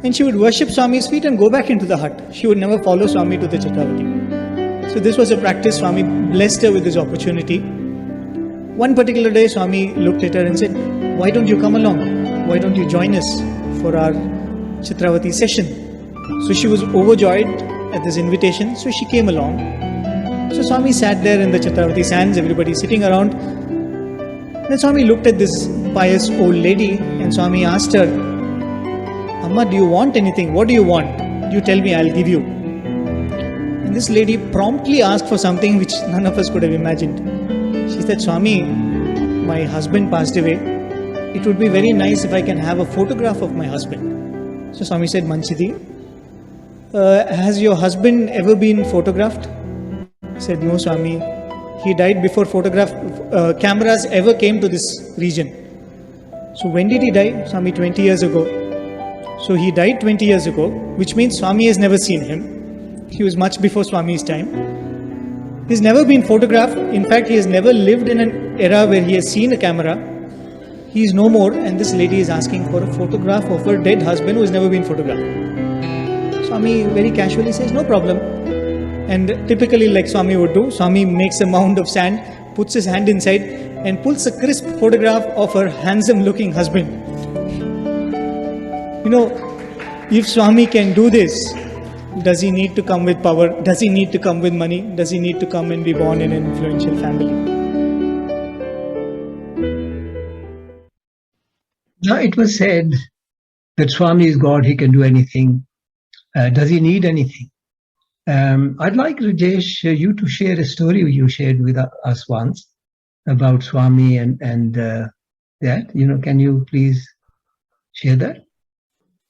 and she would worship Swami's feet and go back into the hut. She would never follow Swami to the Chitravati. So this was a practice. Swami blessed her with this opportunity. One particular day, Swami looked at her and said, "Why don't you come along? Why don't you join us for our Chitravati session?" So she was overjoyed at this invitation, so she came along. So Swami sat there in the Chitravati sands, everybody sitting around. Then Swami looked at this pious old lady and Swami asked her, "Amma, do you want anything? What do you want? You tell me, I'll give you." And this lady promptly asked for something which none of us could have imagined. She said, "Swami, my husband passed away. It would be very nice if I can have a photograph of my husband." So Swami said, "Manchidi, has your husband ever been photographed?" He said, "No, Swami. He died before cameras ever came to this region." So when did he die? Swami, 20 years ago. So he died 20 years ago, which means Swami has never seen him. He was much before Swami's time. He's never been photographed. In fact, he has never lived in an era where he has seen a camera. He is no more, and this lady is asking for a photograph of her dead husband who has never been photographed. Swami very casually says, "No problem." And typically, like Swami would do, Swami makes a mound of sand, puts his hand inside and pulls a crisp photograph of her handsome looking husband. If Swami can do this, does he need to come with power? Does he need to come with money? Does he need to come and be born in an influential family? Now it was said that Swami is God, he can do anything. Does he need anything? I'd like, Rajesh, you to share a story you shared with us once about Swami and that. Can you please share that?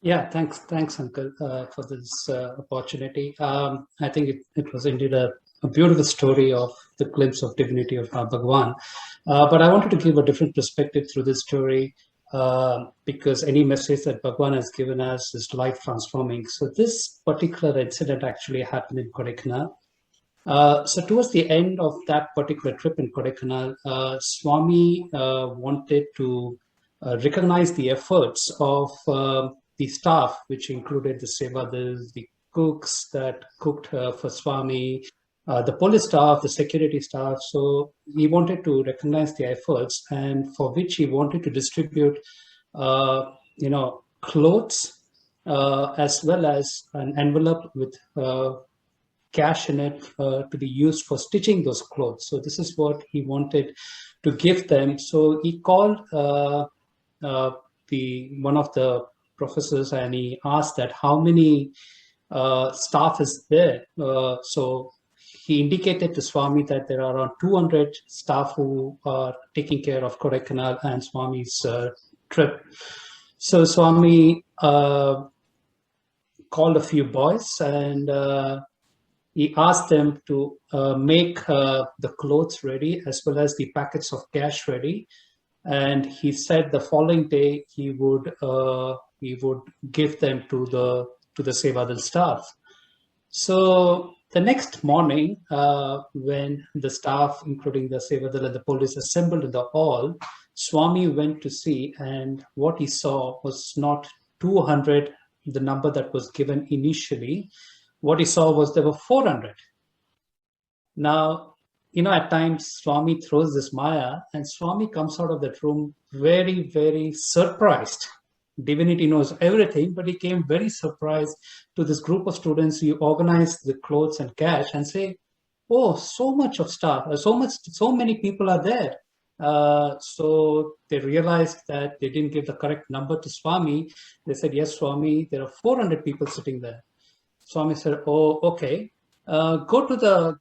Yeah, thanks, Uncle, for this opportunity. I think it was indeed a beautiful story of the glimpse of divinity of Bhagwan. But I wanted to give a different perspective through this story because any message that Bhagwan has given us is life transforming. So this particular incident actually happened in Kodaikanal. So towards the end of that particular trip in Kodaikanal, Swami wanted to recognize the efforts of the staff, which included the sevadars, the cooks that cooked for Swami, the police staff, the security staff. So he wanted to recognize the efforts, and for which he wanted to distribute, clothes as well as an envelope with cash in it to be used for stitching those clothes. So this is what he wanted to give them. So he called one of the professors and he asked that how many staff is there. So he indicated to Swami that there are around 200 staff who are taking care of Kodaikanal and Swami's trip. So Swami called a few boys and he asked them to make the clothes ready as well as the packets of cash ready. And he said the following day he would give them to the Sevadal staff. So The next morning, when the staff, including the Sevadal and the police, assembled in the hall, Swami went to see, and what he saw was not 200, the number that was given initially. What he saw was there were 400. Now, at times Swami throws this Maya, and Swami comes out of that room very, very surprised. Divinity knows everything, but he came very surprised to this group of students. He organized the clothes and cash and say, "Oh, so much of staff, so many people are there." So they realized that they didn't give the correct number to Swami. They said, "Yes, Swami, there are 400 people sitting there." Swami said, "Oh, okay. Go to the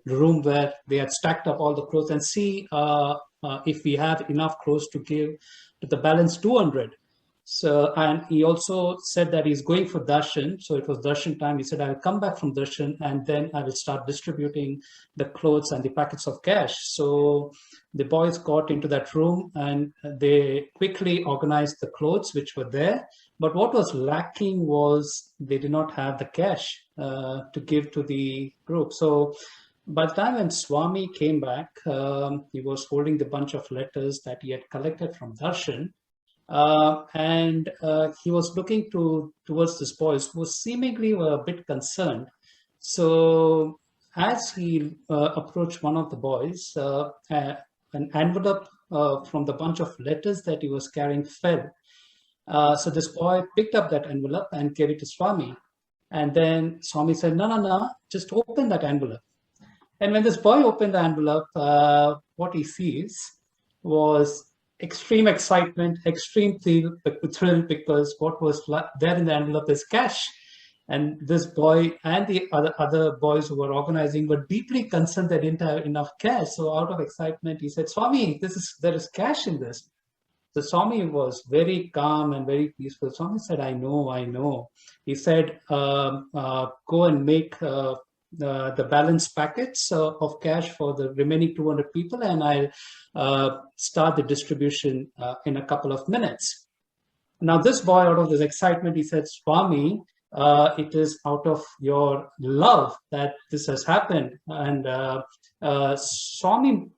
room where they had stacked up all the clothes and see if we have enough clothes to give to the balance 200. So, and he also said that he's going for darshan. So it was darshan time. He said, "I will come back from darshan and then I will start distributing the clothes and the packets of cash." So the boys got into that room and they quickly organized the clothes which were there. But what was lacking was they did not have the cash to give to the group. So by the time when Swami came back, he was holding the bunch of letters that he had collected from darshan. And he was looking towards this boys who seemingly were a bit concerned. So as he approached one of the boys, an envelope from the bunch of letters that he was carrying fell. So this boy picked up that envelope and gave it to Swami. And then Swami said, no, just open that envelope. And when this boy opened the envelope, what he sees was extreme excitement, extreme thrill, because what was there in the envelope is cash. And this boy and the other boys who were organizing were deeply concerned they didn't have enough cash. So out of excitement, he said, "Swami, there is cash in this." So Swami was very calm and very peaceful. Swami said, I know. He said, go and make the balance packets of cash for the remaining 200 people, and I'll start the distribution in a couple of minutes. Now, this boy, out of this excitement, he said, "Swami, it is out of your love that this has happened." And Swami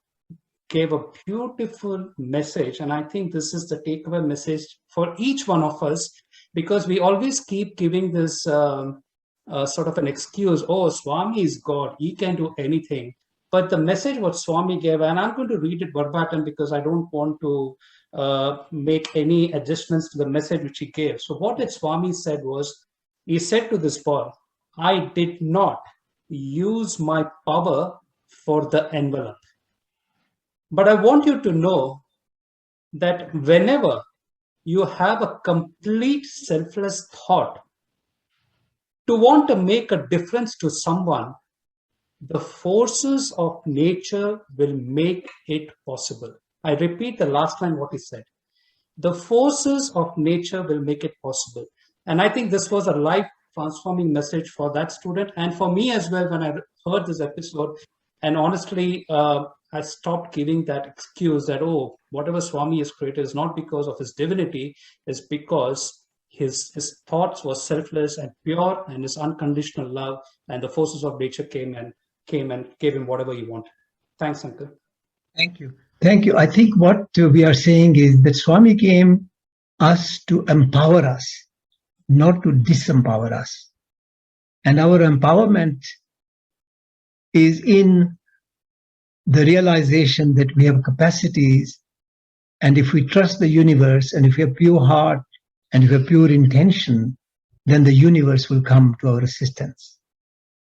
gave a beautiful message. And I think this is the takeaway message for each one of us, because we always keep giving this sort of an excuse. Oh, Swami is God. He can do anything. But the message what Swami gave, and I'm going to read it verbatim because I don't want to make any adjustments to the message which he gave. So what did Swami said was, he said to this boy, "I did not use my power for the envelope. But I want you to know that whenever you have a complete selfless thought to want to make a difference to someone, the forces of nature will make it possible." I repeat the last line what he said. The forces of nature will make it possible. And I think this was a life transforming message for that student and for me as well when I heard this episode. And honestly, I stopped giving that excuse that, oh, whatever Swami has created is not because of his divinity, it's because his thoughts were selfless and pure, and his unconditional love, and the forces of nature came and gave him whatever he wanted. Thanks, Uncle. Thank you. Thank you. I think what we are saying is that Swami came us to empower us, not to disempower us. And our empowerment is in the realization that we have capacities, and if we trust the universe, and if we have pure heart, and if we have pure intention, then the universe will come to our assistance.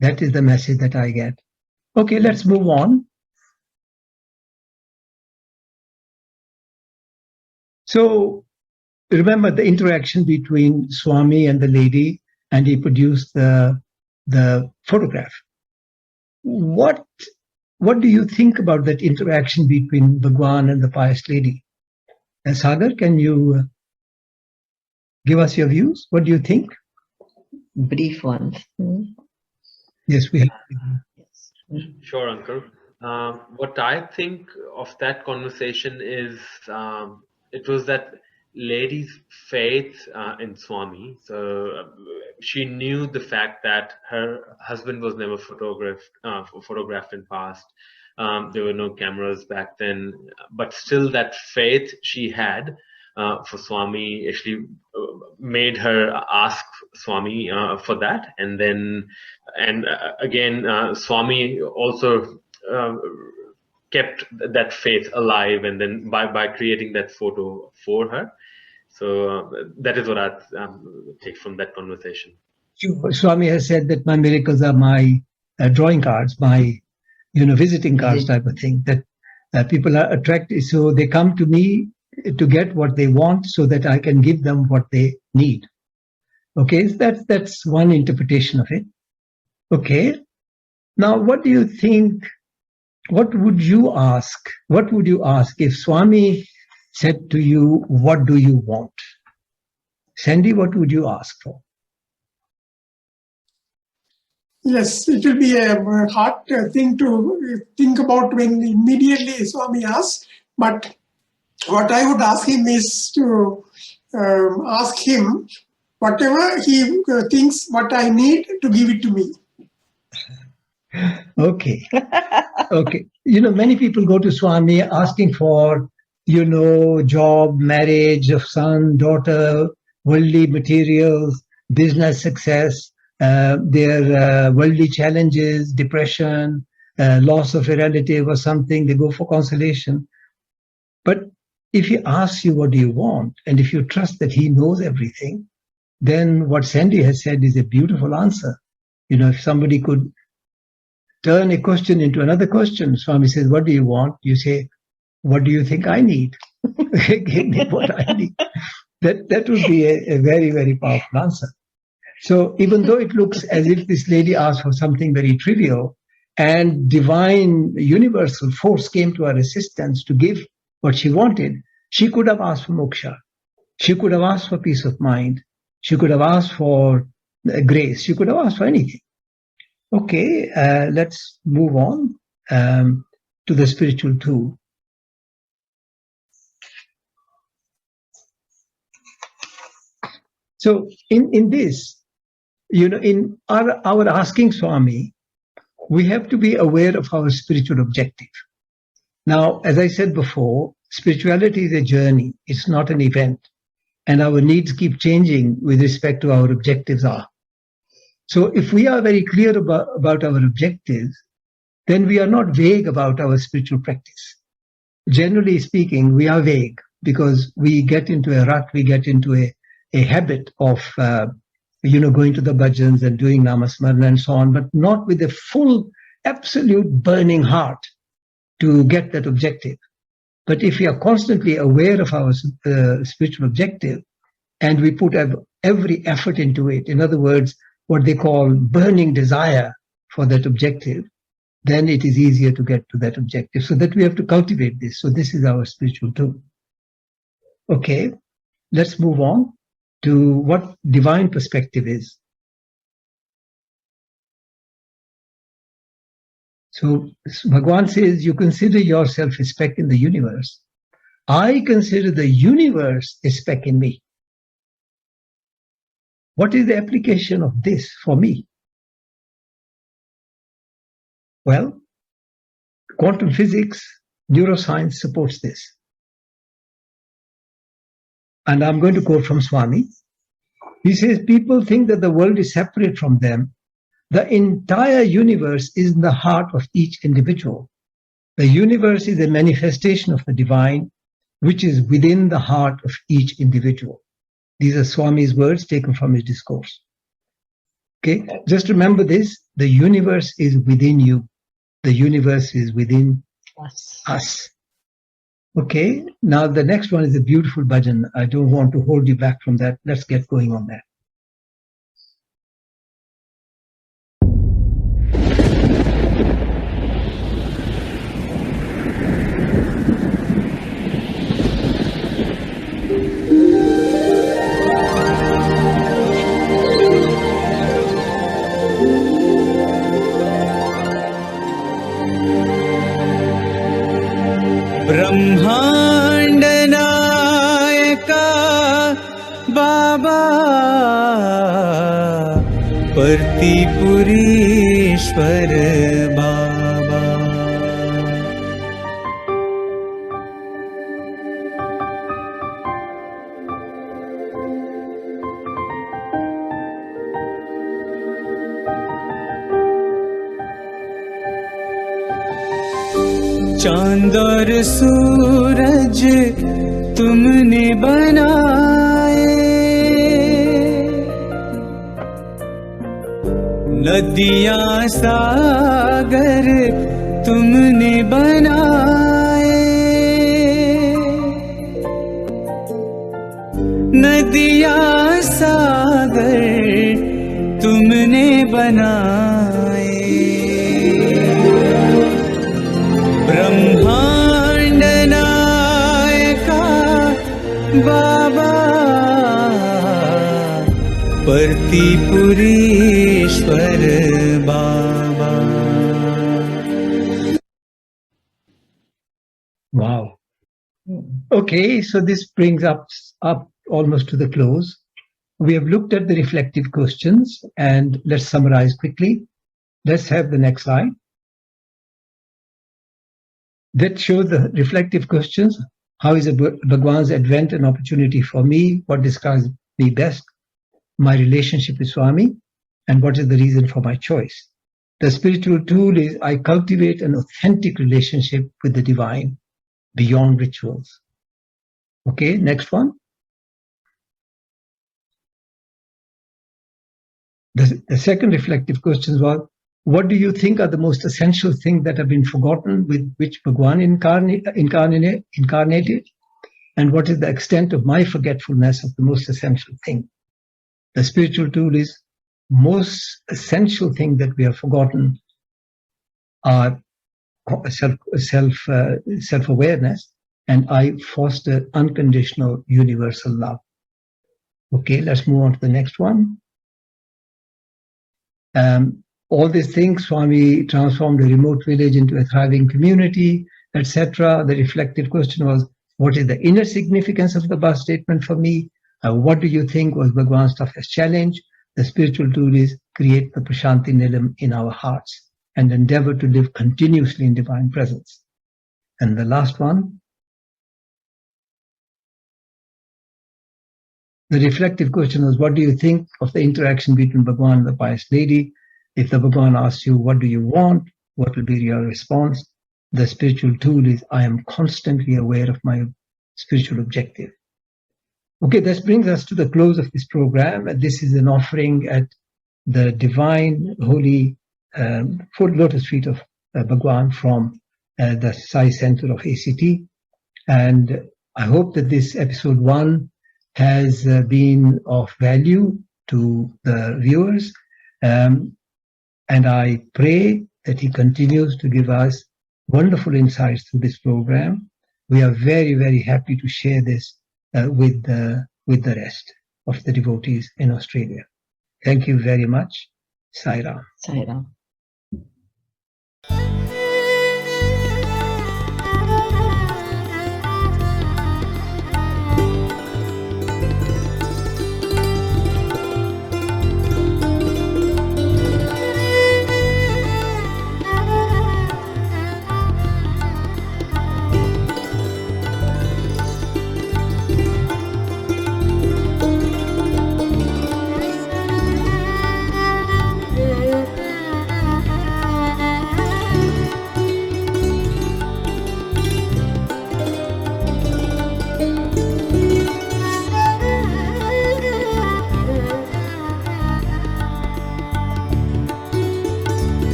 That is the message that I get. Okay, let's move on. So remember the interaction between Swami and the lady, and he produced the photograph. What do you think about that interaction between Bhagwan and the pious lady? And Sagar, can you give us your views? What do you think? Brief ones. Yes, we have. Yes. Sure, Uncle. What I think of that conversation is it was that lady's faith in Swami. So she knew the fact that her husband was never photographed in past. There were no cameras back then, but still that faith she had for Swami actually made her ask Swami for that. And then, again, Swami also kept that faith alive, and then by creating that photo for her. So that is what I take from that conversation. Swami has said that my miracles are my drawing cards, my visiting cards type of thing, that people are attracted, so they come to me to get what they want so that I can give them what they need. Okay, so that's one interpretation of it. Okay, now what do you think? What would you ask? What would you ask if Swami said to you, what do you want? Sandy, what would you ask for? Yes, it will be a hard thing to think about when immediately Swami asks, but what I would ask him is to ask him whatever he thinks what I need to give it to me. Okay. Okay. Many people go to Swami asking for, job, marriage of son, daughter, worldly materials, business success, their worldly challenges, depression, loss of a relative or something. They go for consolation. But if he asks you, what do you want? And if you trust that he knows everything, then what Sandy has said is a beautiful answer. If somebody could turn a question into another question, Swami says, what do you want? You say, what do you think I need? Give me what I need. That would be a very, very powerful answer. So even though it looks as if this lady asked for something very trivial, and divine universal force came to her assistance to give what she wanted, she could have asked for moksha. She could have asked for peace of mind. She could have asked for grace. She could have asked for anything. Okay, let's move on to the spiritual tool. So in this, in our asking Swami, we have to be aware of our spiritual objective. Now, as I said before, spirituality is a journey. It's not an event. And our needs keep changing with respect to our objectives are. So if we are very clear about our objectives, then we are not vague about our spiritual practice. Generally speaking, we are vague because we get into a rut, we get into a habit of, going to the bhajans and doing namasmarana and so on, but not with a full, absolute burning heart to get that objective. But if we are constantly aware of our spiritual objective and we put every effort into it, in other words, what they call burning desire for that objective, then it is easier to get to that objective. So that we have to cultivate this. So this is our spiritual tool. Okay, let's move on to what divine perspective is. So Bhagavan says, you consider yourself a speck in the universe. I consider the universe a speck in me. What is the application of this for me? Well, quantum physics, neuroscience supports this. And I'm going to quote from Swami. He says, people think that the world is separate from them. The entire universe is in the heart of each individual. The universe is a manifestation of the divine, which is within the heart of each individual. These are Swami's words taken from his discourse. Okay, just remember this, the universe is within you. The universe is within us. Okay, now the next one is a beautiful bhajan. I don't want to hold you back from that. Let's get going on that. ब्रह्मांड नायका पुरीश्वर बाबा। चांद और सूरज तुमने बनाए, नदियां सागर तुमने बनाए, नदियां सागर तुमने बनाए, ब्रह्मांड नायका बाबा, परतीपुरीश्वर बाबा। Wow. Okay, so this brings up almost to the close. We have looked at the reflective questions, and let's summarize quickly. Let's have the next slide. That shows the reflective questions. How is Bhagwan's advent an opportunity for me? What describes me best? My relationship with Swami, and what is the reason for my choice? The spiritual tool is I cultivate an authentic relationship with the divine beyond rituals. Okay, next one. The second reflective question was, what do you think are the most essential things that have been forgotten with which Bhagwan incarnated? And what is the extent of my forgetfulness of the most essential thing? The spiritual tool is most essential thing that we have forgotten are self-awareness, and I foster unconditional universal love. Okay, let's move on to the next one. All these things, Swami transformed a remote village into a thriving community, etc. The reflective question was, what is the inner significance of the birth statement for me? What do you think was Bhagwan's toughest challenge? The spiritual tool is create the Prashanti Nilam in our hearts and endeavor to live continuously in divine presence. And the last one, the reflective question was, what do you think of the interaction between Bhagwan and the pious lady? If the Bhagwan asks you, what do you want? What will be your response? The spiritual tool is, I am constantly aware of my spiritual objective. Okay, this brings us to the close of this program. This is an offering at the divine, holy foot lotus feet of Bhagwan from the Sai Centre of ACT. And I hope that this episode 1 has been of value to the viewers. And I pray that he continues to give us wonderful insights through this program. We are very, very happy to share this with the rest of the devotees in Australia. Thank you very much. Sai Ram. Sai Ram.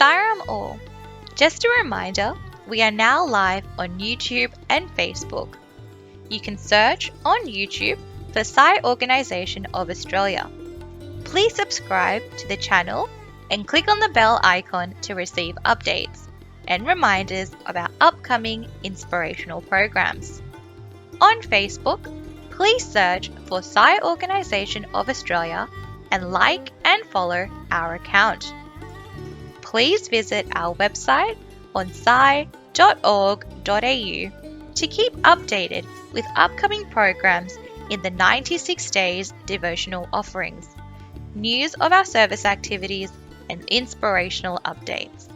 Sairam all. Just a reminder, we are now live on YouTube and Facebook. You can search on YouTube for Sai Organisation of Australia. Please subscribe to the channel and click on the bell icon to receive updates and reminders of our upcoming inspirational programs. On Facebook, please search for Sai Organisation of Australia and like and follow our account. Please visit our website on sai.org.au to keep updated with upcoming programs in the 96 Days devotional offerings, news of our service activities, and inspirational updates.